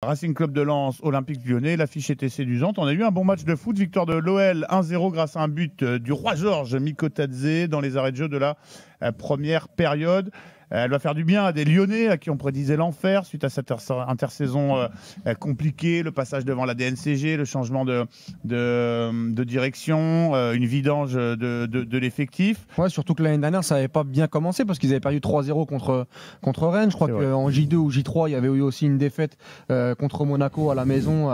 Racing Club de Lens, Olympique Lyonnais, l'affiche était séduisante. On a eu un bon match de foot, victoire de l'OL 1-0 grâce à un but du roi Georges Mikotadze dans les arrêts de jeu de la première période. Elle va faire du bien à des Lyonnais à qui on prédisait l'enfer suite à cette intersaison compliquée, le passage devant la DNCG, le changement de direction, une vidange de l'effectif. Ouais, surtout que l'année dernière, ça n'avait pas bien commencé parce qu'ils avaient perdu 3-0 contre Rennes. Je crois qu'en J2 ou J3, il y avait eu aussi une défaite contre Monaco à la maison,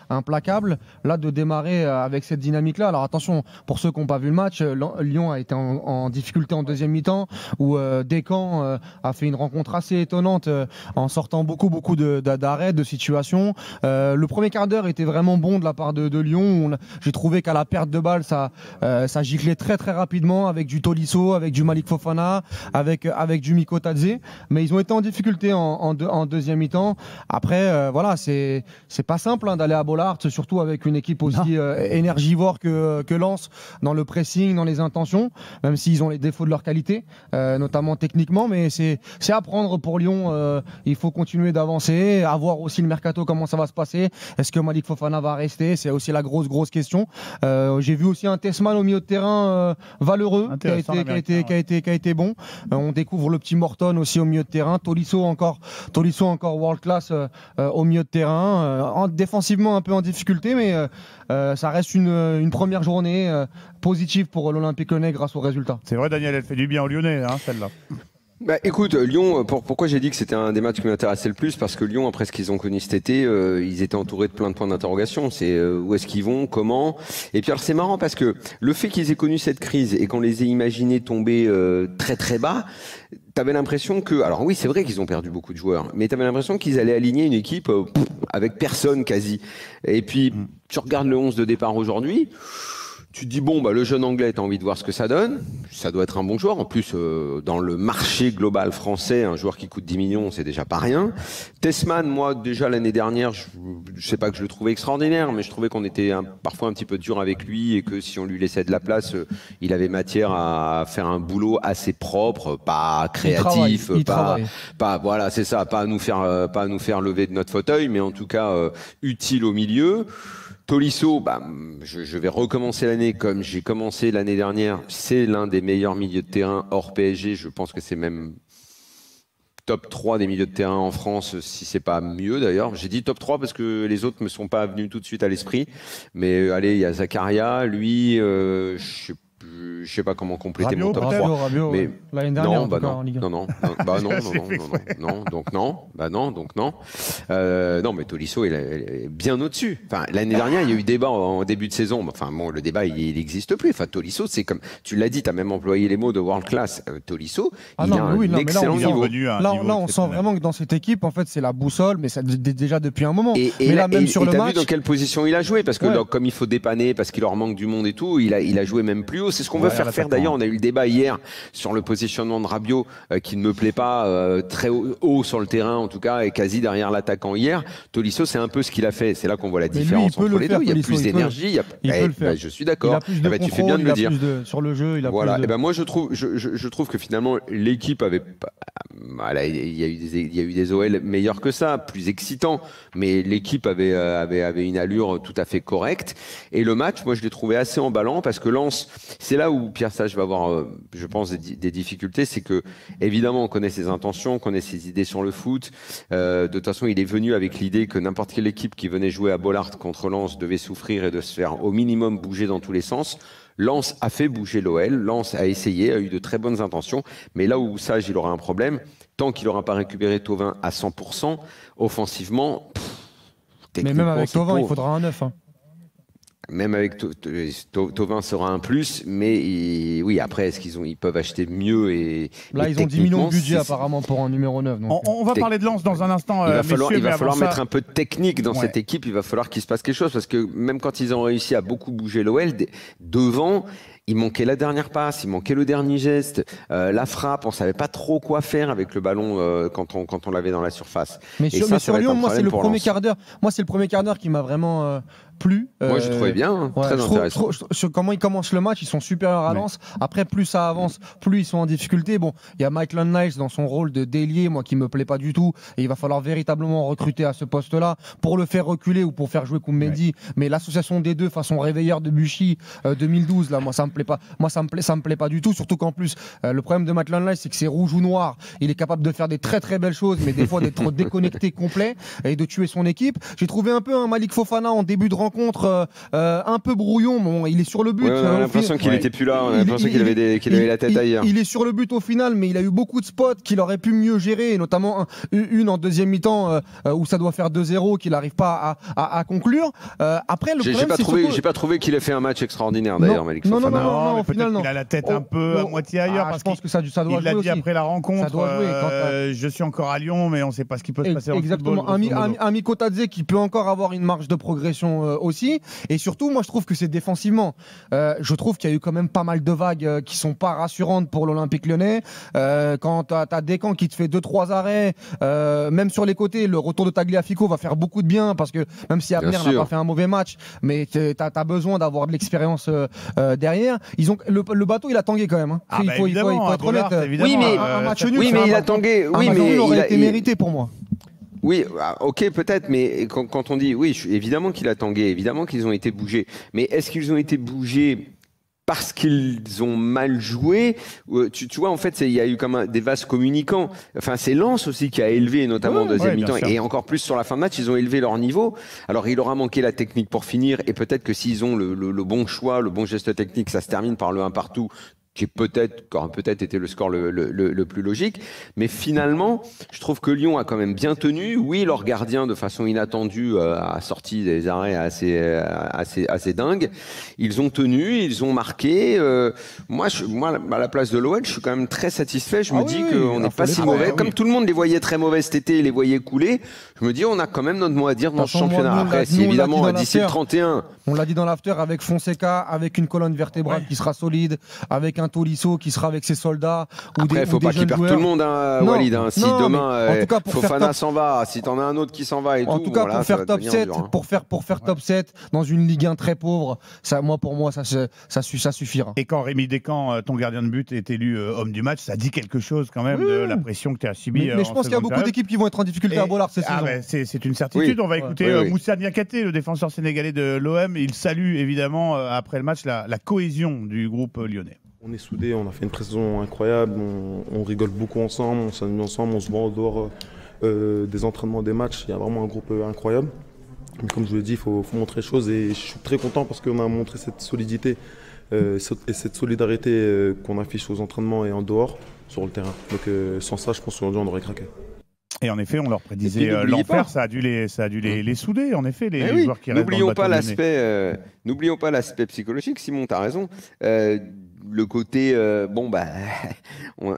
implacable. Là, de démarrer avec cette dynamique-là. Alors attention, pour ceux qui n'ont pas vu le match, Lyon a été en difficulté en deuxième mi-temps où Descamps a fait une rencontre assez étonnante en sortant beaucoup d'arrêts, de situations. Le premier quart d'heure était vraiment bon de la part de Lyon. J'ai trouvé qu'à la perte de balle, ça giclait très rapidement avec du Tolisso, avec du Malik Fofana, avec du Mikotadze. Mais ils ont été en difficulté en deuxième mi-temps. Après, voilà, c'est pas simple d'aller à Bollaert, surtout avec une équipe aussi énergivore que Lens dans le pressing, dans les intentions, même s'ils ont les défauts de leur qualité, notamment techniquement. Mais c'est à prendre pour Lyon. Il faut continuer d'avancer, à voir aussi le mercato, comment ça va se passer. Est-ce que Malik Fofana va rester? C'est aussi la grosse question. J'ai vu aussi un Tessman au milieu de terrain valeureux qui a été bon. On découvre le petit Morton aussi au milieu de terrain. Tolisso encore world class au milieu de terrain. Défensivement un peu en difficulté, mais ça reste une première journée positive pour l'Olympique Lyonnais grâce aux résultats. C'est vrai, Daniel, elle fait du bien aux Lyonnais, celle-là. Bah, écoute, Lyon, pourquoi j'ai dit que c'était un des matchs qui m'intéressait le plus? Parce que Lyon, après ce qu'ils ont connu cet été, ils étaient entourés de plein de points d'interrogation. C'est où est-ce qu'ils vont, comment? Et puis alors c'est marrant parce que le fait qu'ils aient connu cette crise et qu'on les ait imaginés tomber très bas, t'avais l'impression que, alors oui, c'est vrai qu'ils ont perdu beaucoup de joueurs, mais t'avais l'impression qu'ils allaient aligner une équipe avec personne quasi. Et puis tu regardes le 11 de départ aujourd'hui. Tu te dis, bon, le jeune anglais, tu as envie de voir ce que ça donne. Ça doit être un bon joueur. En plus, dans le marché global français, un joueur qui coûte 10 millions, c'est déjà pas rien. Tessman, moi, déjà l'année dernière, je sais pas que je le trouvais extraordinaire, mais je trouvais qu'on était parfois un petit peu dur avec lui et que si on lui laissait de la place, il avait matière à faire un boulot assez propre, pas créatif, pas voilà, c'est ça, pas à nous faire lever de notre fauteuil, mais en tout cas utile au milieu. Tolisso, je vais recommencer l'année comme j'ai commencé l'année dernière. C'est l'un des meilleurs milieux de terrain hors PSG. Je pense que c'est même top 3 des milieux de terrain en France, si c'est pas mieux d'ailleurs. J'ai dit top 3 parce que les autres me sont pas venus tout de suite à l'esprit. Mais allez, il y a Zakaria, lui, je sais pas comment compléter mon top 3. Rabiot, mais l'année dernière, non, mais Tolisso il est bien au-dessus. Enfin, l'année dernière, il y a eu débat en début de saison. Enfin, bon, le débat, il n'existe plus. Enfin, Tolisso, c'est comme tu l'as dit, tu as même employé les mots de world class. Tolisso, il a un excellent niveau. Là, on sent vraiment que dans cette équipe, en fait, c'est la boussole, mais ça déjà depuis un moment. Mais là, même sur le match, t'as vu dans quelle position il a joué? Parce que comme il faut dépanner, parce qu'il leur manque du monde et tout, il a joué même plus haut. C'est ce qu'on veut faire d'ailleurs. On a eu le débat hier sur le positionnement de Rabiot qui ne me plaît pas très haut sur le terrain en tout cas et quasi derrière l'attaquant hier. Tolisso, c'est un peu ce qu'il a fait. C'est là qu'on voit la différence entre les deux. Il y a plus d'énergie. Je suis d'accord. Tu fais bien de le dire. Sur le jeu, il a voilà. Et moi je trouve que finalement l'équipe avait il y a eu des OL meilleurs que ça, plus excitants, mais l'équipe avait une allure tout à fait correcte. Et le match, moi je l'ai trouvé assez emballant parce que Lens, c'est là où Pierre Sage va avoir, je pense, des difficultés. C'est que, évidemment, on connaît ses intentions, on connaît ses idées sur le foot. De toute façon, il est venu avec l'idée que n'importe quelle équipe qui venait jouer à Bollaert contre Lens devait souffrir et de se faire au minimum bouger dans tous les sens. Lens a fait bouger l'OL, Lens a essayé, a eu de très bonnes intentions, mais là où Sage, il aura un problème, tant qu'il n'aura pas récupéré Thauvin à 100%, offensivement, mais même avec Thauvin, il faudra un 9. Même avec Thauvin sera un plus, mais oui, après, est-ce ils peuvent acheter mieux là, ils ont 10 millions de budget apparemment pour un numéro 9. Donc. On va parler de Lens dans un instant. Il va falloir mettre un peu de technique dans cette équipe, il va falloir qu'il se passe quelque chose, parce que même quand ils ont réussi à beaucoup bouger l'OL, devant, il manquait la dernière passe, il manquait le dernier geste, la frappe, on savait pas trop quoi faire avec le ballon quand on l'avait dans la surface. Mais sur Lyon, moi, c'est le premier quart d'heure. Moi, c'est le premier quart d'heure qui m'a vraiment plu. Moi, j'ai trouvé bien, très intéressant. Comment ils commencent le match, ils sont supérieurs à Lens. Après, plus ça avance, plus ils sont en difficulté. Bon, il y a Maitland Niles dans son rôle de délier, moi, qui me plaît pas du tout. Et il va falloir véritablement recruter à ce poste-là pour le faire reculer ou pour faire jouer Koumbedi. Mais l'association des deux, façon réveilleur de Buchy 2012, là, moi, ça me plaît pas. Moi, ça me plaît pas du tout. Surtout qu'en plus, le problème de Maitland Niles, c'est que c'est rouge ou noir. Il est capable de faire des très très belles choses, mais des fois d'être déconnecté complet et de tuer son équipe. J'ai trouvé un peu un Malik Fofana en début de rencontre un peu brouillon. Bon, il est sur le but. Ouais, on a l'impression qu'il n'était plus là. On a l'impression qu'il avait la tête ailleurs. Il est sur le but au final, mais il a eu beaucoup de spots qu'il aurait pu mieux gérer, et notamment une en deuxième mi-temps où ça doit faire 2-0 qu'il n'arrive pas à conclure. Après, le problème, j'ai pas trouvé qu'il ait fait un match extraordinaire d'ailleurs, Malik Fofana. Non, au final, non. Il a la tête un peu à moitié ailleurs. Je pense que ça doit jouer. Il l'a dit après la rencontre. Ça doit jouer. Je suis encore à Lyon, mais on ne sait pas ce qui peut se passer en football. Exactement. Un Mikotadze qui peut encore avoir une marge de progression aussi. Et surtout, moi, je trouve que c'est défensivement. Je trouve qu'il y a eu quand même pas mal de vagues qui sont pas rassurantes pour l'Olympique Lyonnais. Quand tu as Descamps qui te fait 2-3 arrêts, même sur les côtés, le retour de Tagliafico va faire beaucoup de bien parce que même si Abner n'a pas fait un mauvais match, mais tu as besoin d'avoir de l'expérience derrière. Le bateau, il a tangué quand même. Hein. Il faut être honnête. Oui, mais un match nul, oui, mais il a tangué. Oui, mais il aurait été mérité pour moi. Oui, ok, peut-être, mais quand on dit, oui, évidemment qu'il a tangué, évidemment qu'ils ont été bougés, mais est-ce qu'ils ont été bougés parce qu'ils ont mal joué? Tu vois, en fait, il y a eu comme des vases communicants. Enfin, c'est Lens aussi qui a élevé, notamment en deuxième mi-temps, et encore plus sur la fin de match, ils ont élevé leur niveau. Alors, il aura manqué la technique pour finir, et peut-être que s'ils ont le bon choix, le bon geste technique, ça se termine par le 1 partout, qui aurait peut-être été le score le plus logique. Mais finalement, je trouve que Lyon a quand même bien tenu. Oui, leur gardien, de façon inattendue, a sorti des arrêts assez dingues. Ils ont tenu, ils ont marqué. Moi, à la place de l'OL, je suis quand même très satisfait. Je me dis qu'on n'est pas si mauvais. Comme tout le monde les voyait très mauvais cet été, les voyait couler, je me dis on a quand même notre mot à dire dans ce championnat. Après, si évidemment, d'ici le 31... On l'a dit dans l'after, avec Fonseca, avec une colonne vertébrale qui sera solide, avec un Tolisso qui sera avec ses soldats. Après, il ne faut pas qu'il perde tout le monde, Walid. Si demain, Fofana s'en va, si tu en as un autre qui s'en va et tout. En tout cas, pour faire top 7, pour faire top 7 dans une Ligue 1 très pauvre, pour moi, ça suffira. Et quand Rémi Descamps, ton gardien de but, est élu homme du match, ça dit quelque chose quand même de la pression que tu as subie. Mais je pense qu'il y a beaucoup d'équipes qui vont être en difficulté à Bollard cette saison. C'est une certitude. On va écouter Moussa Niakhaté, le défenseur sénégalais de l'OM. Il salue évidemment après le match la cohésion du groupe lyonnais. On est soudés, on a fait une pré-saison incroyable, on rigole beaucoup ensemble, on s'amuse ensemble, on se voit en dehors des entraînements, des matchs. Il y a vraiment un groupe incroyable. Mais comme je vous l'ai dit, il faut montrer les choses et je suis très content parce qu'on a montré cette solidité et cette solidarité qu'on affiche aux entraînements et en dehors sur le terrain. Donc sans ça, je pense qu'aujourd'hui on aurait craqué. Et en effet, on leur prédisait l'enfer, ça a dû les souder, en effet, les joueurs qui restent dans le bateau. N'oublions pas l'aspect psychologique, Simon, tu as raison. Le côté, il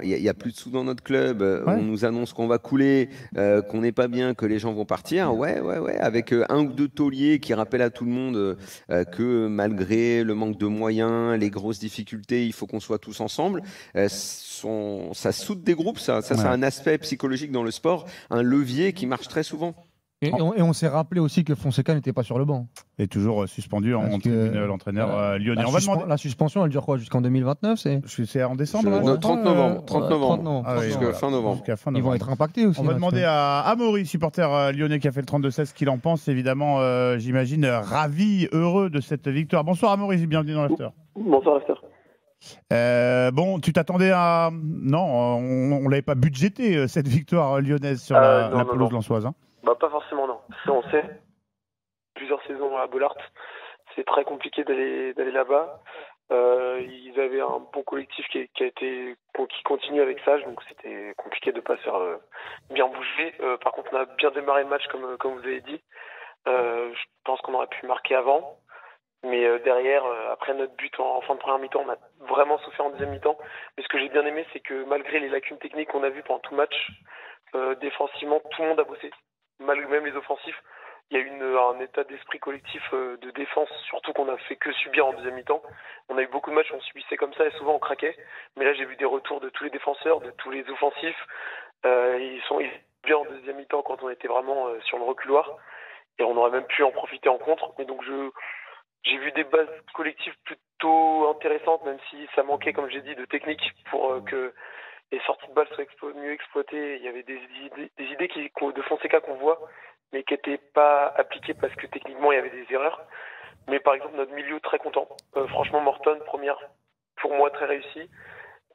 n'y a plus de sous dans notre club, on nous annonce qu'on va couler, qu'on n'est pas bien, que les gens vont partir. Ouais, avec un ou deux tauliers qui rappellent à tout le monde que malgré le manque de moyens, les grosses difficultés, il faut qu'on soit tous ensemble. Ça soude des groupes, ça c'est un aspect psychologique dans le sport, un levier qui marche très souvent. Et on s'est rappelé aussi que Fonseca n'était pas sur le banc. Et toujours suspendu en tribune, l'entraîneur lyonnais. La suspension, elle dure quoi? Jusqu'en 2029? C'est en décembre 30 novembre. 30 novembre. Jusqu'à fin novembre. Ils vont être impactés aussi. On va demander à Amaury, supporter lyonnais qui a fait le 32-16, ce qu'il en pense. Évidemment, j'imagine, ravi, heureux de cette victoire. Bonsoir Amaury, bienvenue dans l'after. Bonsoir l'after. Bon, tu t'attendais à... Non, on l'avait pas budgété, cette victoire lyonnaise sur la pelouse lensoise. Pas forcément, non. On sait, plusieurs saisons à Bollaert, c'est très compliqué d'aller là-bas. Ils avaient un bon collectif qui continue avec ça, donc c'était compliqué de ne pas se faire bien bouger. Par contre, on a bien démarré le match, comme vous avez dit. Je pense qu'on aurait pu marquer avant. Mais derrière, après notre but en fin de première mi-temps, on a vraiment souffert en deuxième mi-temps. Mais ce que j'ai bien aimé, c'est que malgré les lacunes techniques qu'on a vues pendant tout le match, défensivement, tout le monde a bossé. Malgré même les offensifs, il y a eu un état d'esprit collectif de défense, surtout qu'on a fait que subir en deuxième mi-temps. On a eu beaucoup de matchs où on subissait comme ça et souvent on craquait. Mais là, j'ai vu des retours de tous les défenseurs, de tous les offensifs. Ils sont bien en deuxième mi-temps quand on était vraiment sur le reculoir. Et on aurait même pu en profiter en contre. Mais donc, j'ai vu des bases collectives plutôt intéressantes, même si ça manquait, comme j'ai dit, de technique pour que les sorties de balles soient mieux exploitées. Il y avait des idées de Fonseca qu'on voit, mais qui n'étaient pas appliquées parce que techniquement, il y avait des erreurs. Mais par exemple, notre milieu, très content. Franchement, Morton, première, pour moi, très réussi.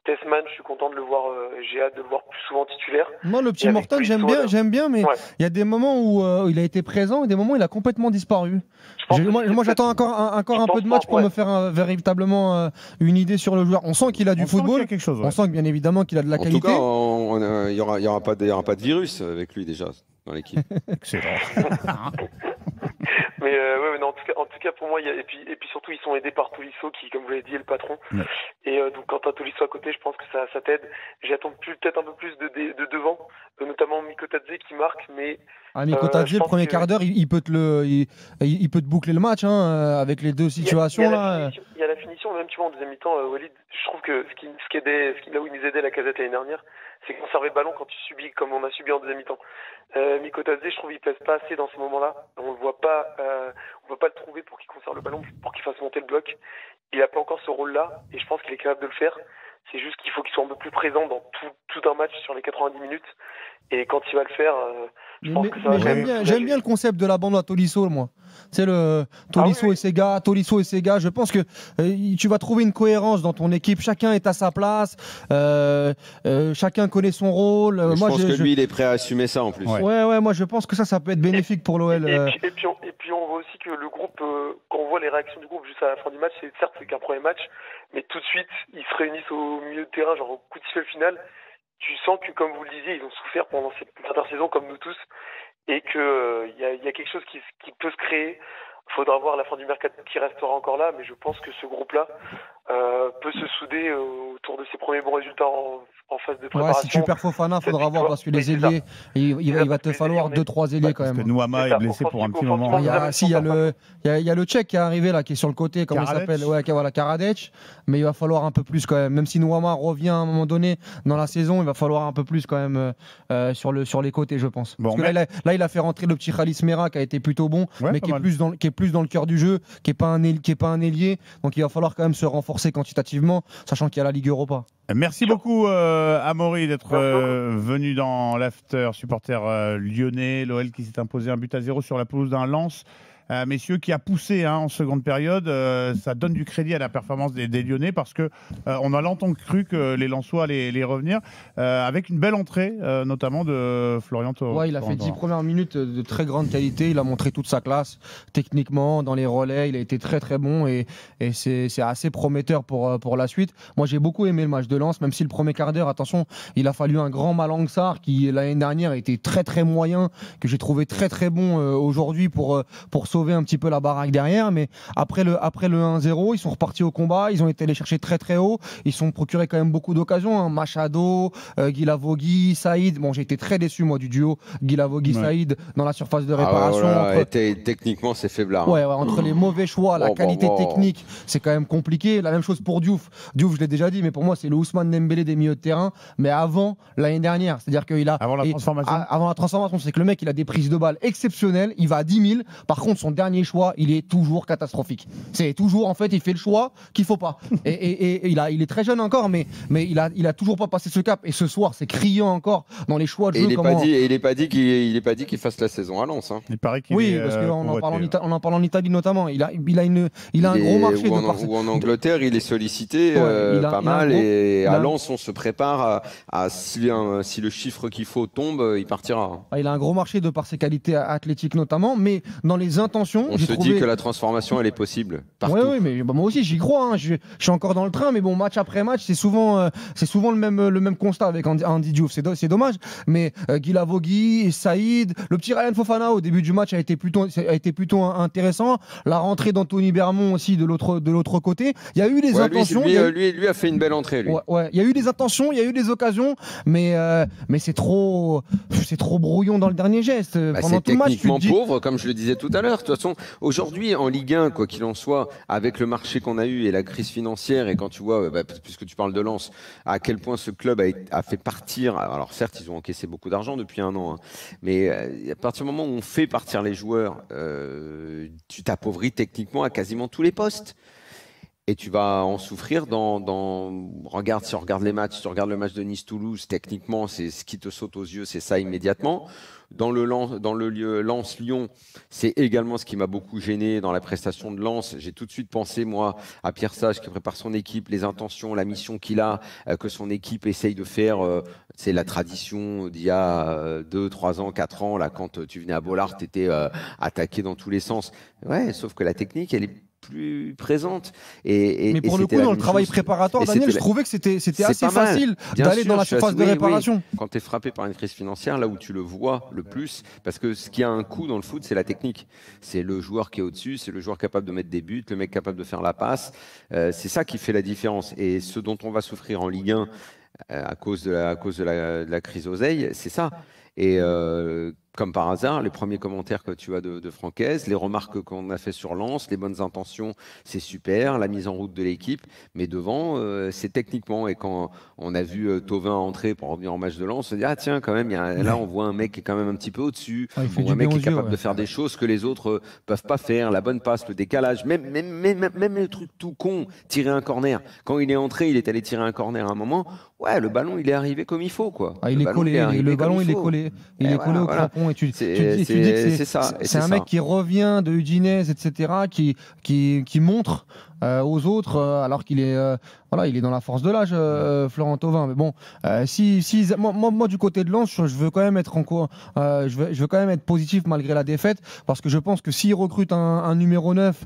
Tessman, je suis content de le voir, j'ai hâte de le voir plus souvent titulaire. Moi, le petit Morton, j'aime bien, mais il y a des moments où il a été présent et des moments où il a complètement disparu. Moi, j'attends encore un peu de match pour me faire véritablement une idée sur le joueur. On sent qu'il a du football, on sent bien évidemment qu'il a de la qualité. En tout cas, il n'y aura pas de virus avec lui déjà dans l'équipe. Excellent. Mais non, en tout cas pour moi, et puis surtout ils sont aidés par Tolisso qui, comme vous l'avez dit, est le patron. Ouais. Et donc quand t'as Tolisso à côté, je pense que ça t'aide. J'attends peut-être un peu plus de devant, notamment Mikotadze qui marque, mais Mikotadze, le premier quart d'heure, il peut te boucler le match avec les deux situations là. Il y a la finition, même tu vois en deuxième mi-temps, Walid, je trouve que là où il nous aidait la Casette l'année dernière, c'est conserver le ballon quand tu subis comme on a subi en deuxième mi-temps. Mikotadze, je trouve qu'il pèse pas assez dans ces moments-là. On ne voit pas le trouver pour qu'il conserve le ballon, pour qu'il fasse monter le bloc. Il n'a pas encore ce rôle-là et je pense qu'il est capable de le faire. C'est juste qu'il faut qu'il soit un peu plus présent dans tout un match sur les 90 minutes. Et quand il va le faire, je pense que ça va. J'aime bien le concept de la bande à Tolisso, moi. C'est le Tolisso et ses gars, Je pense que tu vas trouver une cohérence dans ton équipe. Chacun est à sa place. Chacun connaît son rôle. Je pense que lui, il est prêt à assumer ça en plus. Ouais, moi je pense que ça peut être bénéfique pour l'OL. Et puis on voit aussi que le groupe, quand on voit les réactions du groupe juste à la fin du match, c'est qu'un premier match, mais tout de suite, ils se réunissent au milieu de terrain, genre au coup de sifflet final. Tu sens que, comme vous le disiez, ils ont souffert pendant cette intersaison, comme nous tous, et qu'il y a quelque chose qui peut se créer. Il faudra voir la fin du mercato qui restera encore là, mais je pense que ce groupe-là peut se souder autour de ses premiers bons résultats en phase de préparation. Si tu perds Fofana, il faudra voir, parce que les ailiers, il va te falloir 2-3 ailiers quand même. Parce que Nouama est blessé pour un petit moment. Il y a le Tchèque qui est arrivé là, qui est sur le côté, comment il s'appelle, Karadec, mais il va falloir un peu plus quand même. Même si Nouama revient à un moment donné dans la saison, il va falloir un peu plus quand même sur les côtés, je pense. Parce que là, il a fait rentrer le petit Khalis Mera qui a été plutôt bon, mais qui est plus dans le cœur du jeu, qui est pas un ailier. Donc il va falloir quand même se renforcer quantitativement, sachant qu'il y a la Ligue Europa. Merci beaucoup Amaury d'être venu dans l'after supporter lyonnais. L'OL qui s'est imposé 1-0 sur la pelouse d'un Lens. Messieurs, qui a poussé en seconde période, ça donne du crédit à la performance des Lyonnais parce que on a longtemps cru que les Lensois allaient revenir avec une belle entrée, notamment de Florian Thauvin. Ouais, il a fait 10 premières minutes de très grande qualité. Il a montré toute sa classe techniquement dans les relais. Il a été très très bon et c'est assez prometteur pour la suite. Moi, j'ai beaucoup aimé le match de Lens, même si le premier quart d'heure, attention, il a fallu un grand Malang Sarr qui l'année dernière était très très moyen, que j'ai trouvé très très bon aujourd'hui pour sauver un petit peu la baraque derrière, mais après le 1-0, ils sont repartis au combat, ils ont été allés chercher très très haut, ils sont procurés quand même beaucoup d'occasions, Machado, Guilavogui, Saïd. Bon, j'ai été très déçu moi du duo Guilavogui-Saïd dans la surface de réparation. Techniquement, c'est faiblard. Entre les mauvais choix, la qualité technique, c'est quand même compliqué. La même chose pour Diouf. Diouf, je l'ai déjà dit, mais pour moi, c'est le Ousmane Dembélé des milieux de terrain, mais avant l'année dernière. C'est-à-dire qu'il a avant la transformation, c'est que le mec, il a des prises de balles exceptionnelles, il va à 10 000. Par contre, son dernier choix, il est toujours catastrophique. C'est toujours, en fait, il fait le choix qu'il faut pas. Et il est très jeune encore, mais il a toujours pas passé ce cap. Et ce soir, c'est criant encore dans les choix de jeu. Il n'est pas dit qu'il fasse la saison à Lens. Il paraît qu'il parce qu'on en parle en Italie notamment. Il a un gros marché ou en Angleterre, il est sollicité pas mal. Et à Lens, on se prépare à si le chiffre qu'il faut tombe, il partira. Il a un gros marché de par ses qualités athlétiques notamment, mais dans les intentions. On se dit que la transformation, elle est possible. Oui, mais moi aussi, j'y crois. Je suis encore dans le train, mais bon, match après match, c'est souvent le même constat avec Andy Diouf. C'est dommage. Mais Guilavogui, Saïd, le petit Ryan Fofana au début du match a été plutôt intéressant. La rentrée d'Anthony Bermond aussi de l'autre côté. Il y a eu les intentions. Lui a fait une belle entrée. Lui. Ouais, il y a eu des intentions, il y a eu des occasions, mais c'est trop brouillon dans le dernier geste. Pendant C'est tout le match, techniquement pauvre, comme je le disais tout à l'heure. De toute façon, aujourd'hui, en Ligue 1, quoi qu'il en soit, avec le marché qu'on a eu et la crise financière, et quand tu vois, puisque tu parles de Lens, à quel point ce club a fait partir, alors certes, ils ont encaissé beaucoup d'argent depuis un an, hein, mais à partir du moment où on fait partir les joueurs, tu t'appauvris techniquement à quasiment tous les postes. Et tu vas en souffrir regarde, si on regarde les matchs, si tu regardes le match de Nice-Toulouse, techniquement, c'est ce qui te saute aux yeux, c'est ça immédiatement. Dans le Lens-Lyon, c'est également ce qui m'a beaucoup gêné dans la prestation de Lens. J'ai tout de suite pensé, moi, à Pierre Sage qui prépare son équipe, les intentions, la mission qu'il a, que son équipe essaye de faire. C'est la tradition d'il y a 2, 3 ans, 4 ans, là, quand tu venais à Bollaert, tu étais attaqué dans tous les sens. Ouais, sauf que la technique, elle est plus présente. Mais pour le coup, dans le travail préparatoire, Daniel, je trouvais que c'était assez facile d'aller dans la surface de réparation. Oui. Quand tu es frappé par une crise financière, là où tu le vois le plus, parce que ce qui a un coût dans le foot, c'est la technique. C'est le joueur qui est au-dessus, c'est le joueur capable de mettre des buts, le mec capable de faire la passe. C'est ça qui fait la différence. Et ce dont on va souffrir en Ligue 1 à cause de la crise oseille, c'est ça. Et comme par hasard, les premiers commentaires que tu as de Francaise, les remarques qu'on a fait sur Lens, les bonnes intentions, c'est super, la mise en route de l'équipe, mais devant, c'est techniquement. Et quand on a vu Thauvin entrer pour revenir en match de Lens, on se dit, ah tiens, quand même, là on voit un mec qui est quand même un petit peu au-dessus, on voit un mec qui est capable de faire des choses que les autres peuvent pas faire, la bonne passe, le décalage, même le truc tout con, tirer un corner. Quand il est entré, il est allé tirer un corner à un moment, ouais, le ballon, il est arrivé comme il faut, quoi. Il est collé, le ballon, il est collé. Il est collé au crampon. Et tu dis que c'est un mec qui revient de Udinese, etc., qui montre aux autres, alors qu'il est, il est dans la force de l'âge, Florent Thauvin. Mais bon, moi, du côté de Lens, je veux quand même être je veux quand même être positif malgré la défaite, parce que je pense que s'il recrute un numéro 9,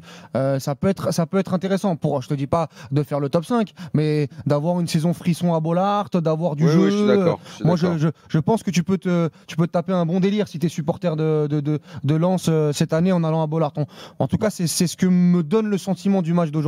ça peut être intéressant. Je te dis pas de faire le top 5, mais d'avoir une saison frisson à Bollaert, d'avoir du jeu. Oui, je suis d'accord. Moi, je pense que tu peux te taper un bon délire si tu es supporter de Lens cette année en allant à Bollaert. En tout cas, c'est ce que me donne le sentiment du match d'aujourd'hui.